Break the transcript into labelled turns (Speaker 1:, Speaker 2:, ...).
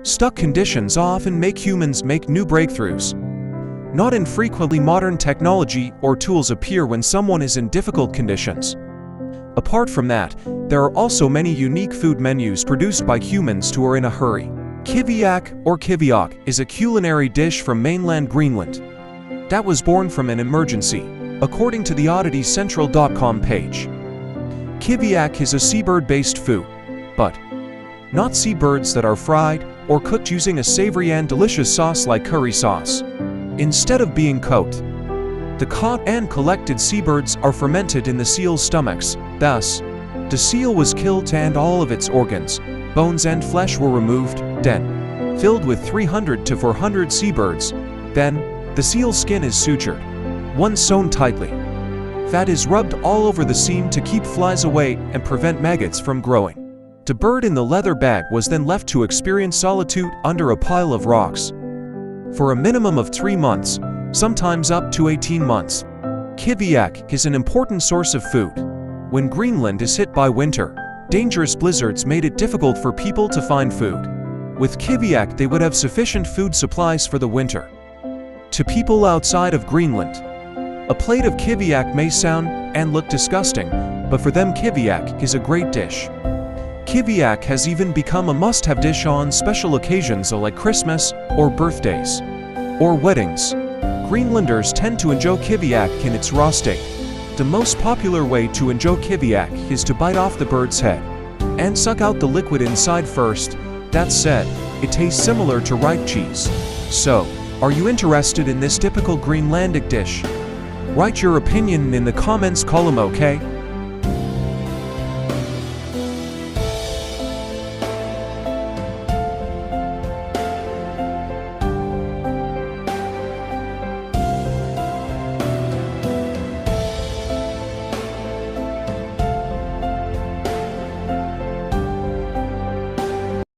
Speaker 1: Stuck conditions often make humans make new breakthroughs. Not infrequently, modern technology or tools appear when someone is in difficult conditions. Apart from that, there are also many unique food menus produced by humans who are in a hurry. Kiviak or Kiviak is a culinary dish from mainland Greenland that was born from an emergency, according to the odditycentral.com page. Kiviak is a seabird-based food, but not seabirds that are fried or cooked using a savory and delicious sauce like curry sauce. Instead of being cooked, the caught and collected seabirds are fermented in the seal's stomachs. Thus, the seal was killed and all of its organs, bones and flesh were removed, then filled with 300 to 400 seabirds. Then, the seal's skin is sutured, once sewn tightly. Fat is rubbed all over the seam to keep flies away and prevent maggots from growing. The bird in the leather bag was then left to experience solitude under a pile of rocks for a minimum of 3 months, sometimes up to 18 months. Kiviak is an important source of food. When Greenland is hit by winter, dangerous blizzards made it difficult for people to find food. With Kiviak, they would have sufficient food supplies for the winter. To people outside of Greenland, a plate of Kiviak may sound and look disgusting, but for them Kiviak is a great dish. Kiviak has even become a must-have dish on special occasions like Christmas or birthdays or weddings. Greenlanders tend to enjoy Kiviak in its raw state. The most popular way to enjoy Kiviak is to bite off the bird's head and suck out the liquid inside first. That said, it tastes similar to ripe cheese. So, are you interested in this typical Greenlandic dish? Write your opinion in the comments column, okay?